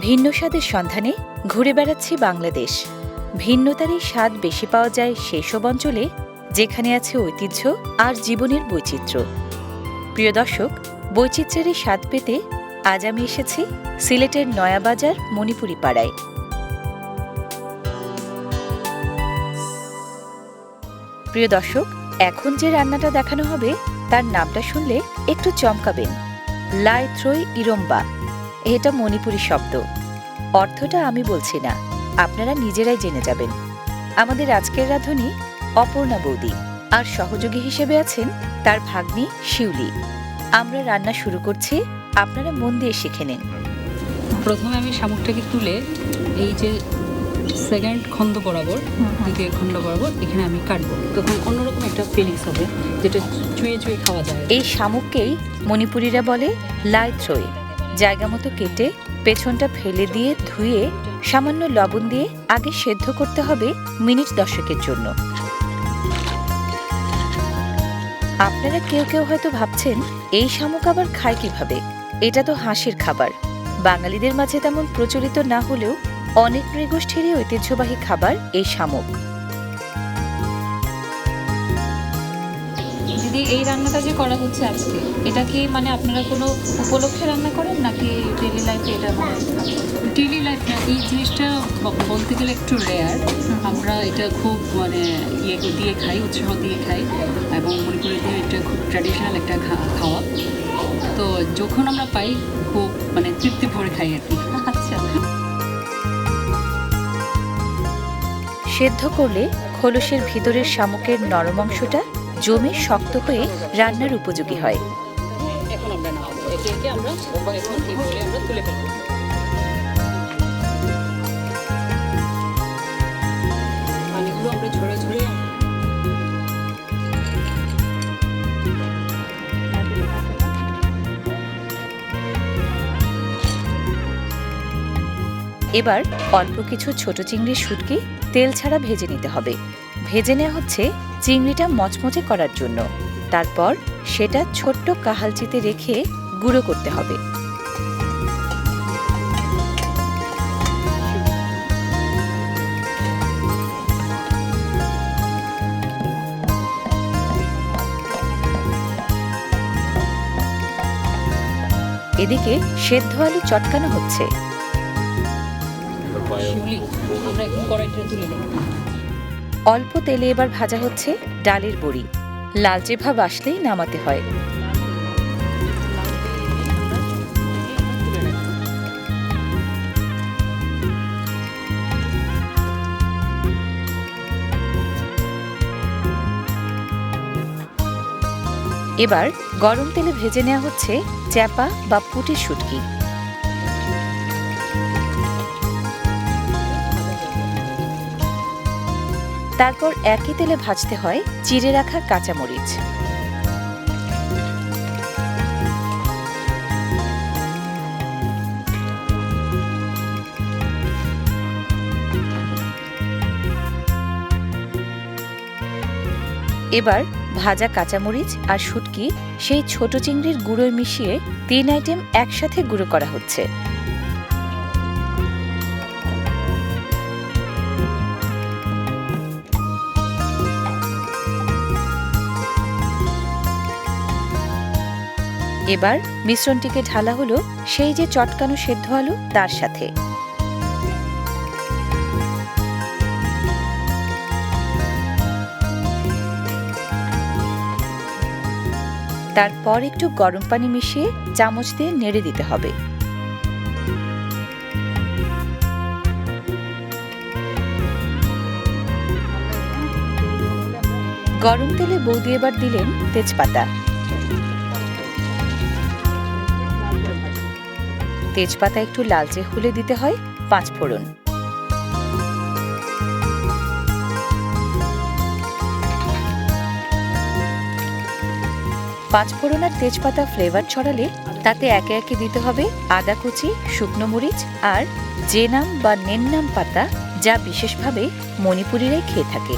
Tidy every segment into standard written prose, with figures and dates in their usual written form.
ভিন্ন স্বাদের সন্ধানে ঘুরে বেড়াচ্ছি বাংলাদেশ। ভিন্নতার এই স্বাদ বেশি পাওয়া যায় সেসব অঞ্চলে যেখানে আছে ঐতিহ্য আর জীবনের বৈচিত্র্য। প্রিয় দর্শক, বৈচিত্র্যের এই স্বাদ পেতে আজ আমি এসেছি সিলেটের নয়াবাজার মণিপুরি পাড়ায়। প্রিয় দর্শক, এখন যে রান্নাটা দেখানো হবে তার নামটা শুনলে একটু চমকাবেন। লাই থ্রই ইরম্বা। এটা মণিপুরি শব্দ। অর্থটা আমি বলছি না, আপনারা নিজেরাই জেনে যাবেন। আমাদের আজকের রাঁধুনি অপর্ণা বৌদি, আর সহযোগী হিসেবে আছেন তার ভাগ্নি শিউলি। আমরা রান্না শুরু করছি, আপনারা মন দিয়ে শিখে নিন। প্রথমে আমি শামুকটাকে তুলে এই যে সেকেন্ড খন্ড বরাবর, দ্বিতীয় খন্ড বরাবর এখানে আমি কাটবো, তখন অন্যরকম একটা ফিলিংস হবে, যেটা চুয়ে চুয়ে খাওয়া যায়। এই শামুককেই মণিপুরীরা বলে লাই থ্রই। জায়গা মতো কেটে পেছনটা ফেলে দিয়ে ধুয়ে সামান্য লবণ দিয়ে আগে সেদ্ধ করতে হবে মিনিট 10 জন্য। আপনারা কেউ কেউ হয়তো ভাবছেন এই শামুক আবার খায় কিভাবে? এটা তো হাঁসের খাবার। বাঙালিদের মাঝে তেমন প্রচলিত না হলেও অনেক নৃগোষ্ঠীরই ঐতিহ্যবাহী খাবার এই শামুক। দিদি, এই রান্নাটা যে করা হচ্ছে আজকে, এটা কি মানে আপনারা কোনো উপলক্ষে রান্না করেন নাকি ডেইলি লাইফে? এটা ডেইলি লাইফ না, এই জিনিসটা বলতে গেলে একটু রেয়ার। আমরা এটা খুব মানে ইয়ে দিয়ে খাই, উৎসাহ দিয়ে খাই, এবং মণিপুরিদের এটা খুব ট্র্যাডিশনাল একটা খাওয়া। তো যখন আমরা পাই খুব মানে তৃপ্তি ভরে খাই আর কি। আচ্ছা, সেদ্ধ করলে খোলসের ভিতরের শামুকের নরম অংশটা জমে শক্ত হয়ে রান্নার উপযোগী হয়। এখন আমরা নামাবো, একে একে আমরা এখন এই বলে আমরা তুলে ফেলবো। পানিগুলো আমরা ঝরে ঝরে এবার অল্প কিছু ছোট চিংড়ির শুটকি তেল ছাড়া ভেজে নিতে হবে। ভেজে নেওয়া হচ্ছে চিংড়িটা মচমচে করার জন্য। তারপর সেটা ছোট্ট কাহালচিতে রেখে গুঁড়ো করতে হবে। এদিকে সেদ্ধ আলু চটকানো হচ্ছে। আমরা এখন কড়াইটা তুলে নেব। অল্প তেলে এবার ভাজা হচ্ছে ডালের বড়ি। লালচে ভাব আসলেই নামাতে হয়। এবার গরম তেলে ভেজে নেওয়া হচ্ছে চ্যাপা বা পুঁটির শুটকি। তারপর একই তেলে ভাজতে হয় চিড়ে রাখা কাঁচামরিচ। এবার ভাজা কাঁচামরিচ আর শুটকি সেই ছোট চিংড়ির গুঁড়োয় মিশিয়ে 3 আইটেম একসাথে গুঁড়ো করা হচ্ছে। এবার মিশ্রণটিকে ঢালা হলো সেই যে চটকানো সেদ্ধ আলু তার সাথে। তারপর একটু গরম পানি মিশিয়ে চামচ দিয়ে নেড়ে দিতে হবে। গরম তেলে বৌদি এবার দিলেন তেজপাতা। তেজপাতা একটু লালচে হলে দিতে হয় 5 ফোড়ন। পাঁচফোড়ন আর তেজপাতা ফ্লেভার ছড়ালে তাতে একে একে দিতে হবে আদা কুচি, শুকনো মরিচ আর জেনাম বা নেন্নাম পাতা, যা বিশেষভাবে মণিপুরীরাই খেয়ে থাকে।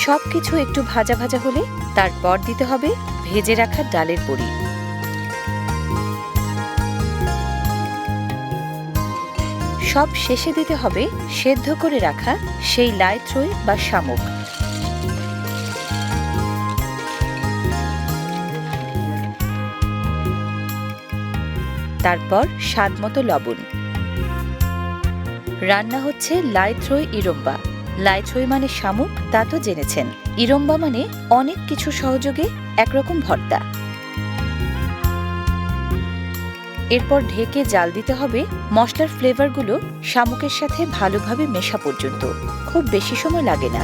সবকিছু একটু ভাজা ভাজা হলে তারপর দিতে হবে ভেজে রাখা ডালের বড়ি। সব শেষে দিতে হবে সেদ্ধ করে রাখা সেই লাই থ্রই বা শামুক। তারপর স্বাদমতো লবণ। রান্না হচ্ছে লাই থ্রই ইরম্বা। লাই থ্রই মানে শামুক, তা তো জেনেছেন। ইরম্বা মানে অনেক কিছু সহযোগে একরকম ভর্তা। এরপর ঢেকে জাল দিতে হবে মশলার ফ্লেভারগুলো শামুকের সাথে ভালোভাবে মেশা পর্যন্ত। খুব বেশি সময় লাগে না।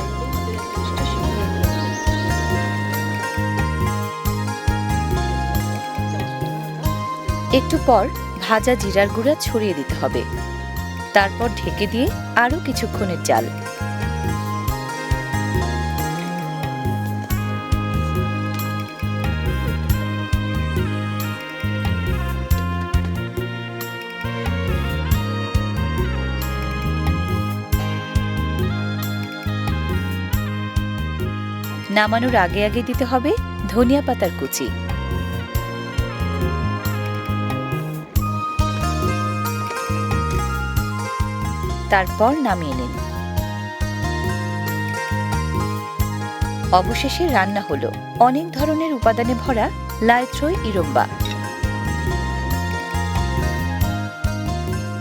একটু পর ভাজা জিরার গুঁড়া ছড়িয়ে দিতে হবে। তারপর ঢেকে দিয়ে আরও কিছুক্ষণের জাল। নামানোর আগে আগে দিতে হবে ধনিয়া পাতার কুচি। তারপর নামিয়ে নিন। অবশেষে রান্না হলো অনেক ধরনের উপাদানে ভরা লাই থ্রই ইরম্বা।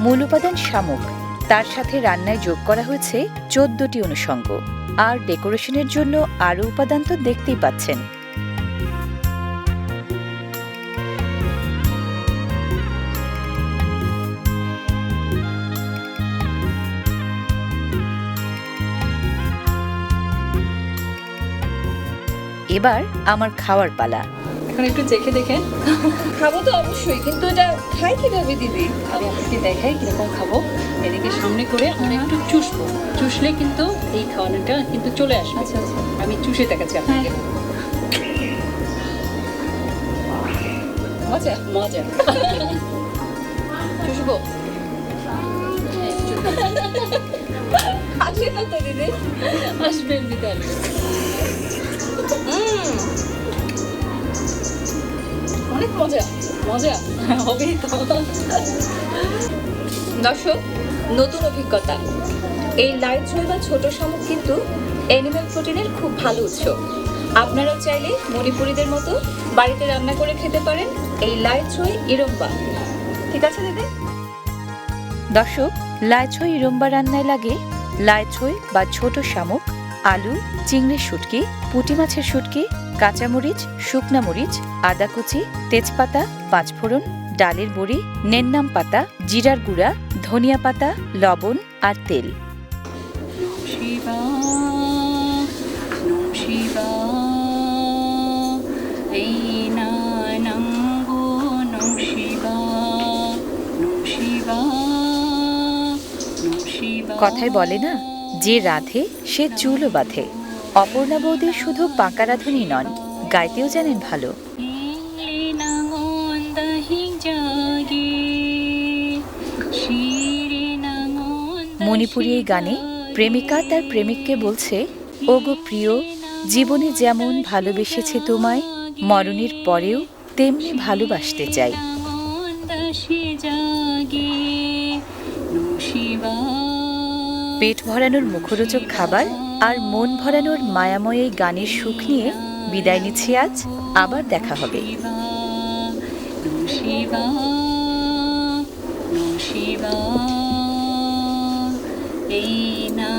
মূল উপাদান শামুক, তার সাথে রান্নায় যোগ করা হয়েছে 14টি অনুষঙ্গ, আর ডেকোরেশনের জন্য আরও উপাদান তো দেখতেই পাচ্ছেন। এবার আমার খাওয়ার পালা। এখন একটু চেখে দেখেন। খাবো তো অবশ্যই, কিন্তু এটা খাই কিভাবে দিদি? আমি আপনাকে দেখাই কিরকম খাবো। এদিকে সামনে করে আমরা একটু চুষবো, চুষলে কিন্তু এই খাওয়ানোটা কিন্তু চলে আসবে। আচ্ছা আচ্ছা, আমি চুষে দেখাচ্ছি আপনাকে। মজা মজা। চুষবো। আসবে না তো দিদি? আসবে এমনিতে আসবে। অনেক মজা। মজা হবেই তো। দর্শক, নতুন অভিজ্ঞতা। এই লাই থ্রই বা ছোট শামুক কিন্তু অ্যানিম্যাল প্রোটিনের খুব ভালো উৎস। আপনারাও চাইলে মণিপুরীদের মতো বাড়িতে রান্না করে খেতে পারেন এই লাই থ্রই ইরম্বা। ঠিক আছে দিদি? দর্শক, লাই থ্রই ইরম্বা রান্নায় লাগে লাই থ্রই বা ছোট শামুক, আলু, চিংড়ির শুটকি, পুঁটি মাছের শুটকি, কাঁচামরিচ, শুকনা মরিচ, আদা কুচি, তেজপাতা, পাঁচফোড়ন, ডালের বড়ি, নেন্নাম পাতা, জিরার গুঁড়া, ধনিয়া পাতা, লবণ আর তেল। কথায় বলে না, যে রাধে সে চুলও বাঁধে। অপর্ণা বৌদি শুধু পাকা রাঁধুনি নন, গাইতেও জানেন ভালো। মণিপুরি এই গানে প্রেমিকা তার প্রেমিককে বলছে, ওগো প্রিয়, জীবনে যেমন ভালোবেসেছে তোমায়, মরণের পরেও তেমনি ভালোবাসতে চাই। পেট ভরানোর মুখরোচক খাবার আর মন ভরানোর মায়াময় এই গানের সুখ নিয়ে বিদায় নিচ্ছি আজ। আবার দেখা হবে। এই না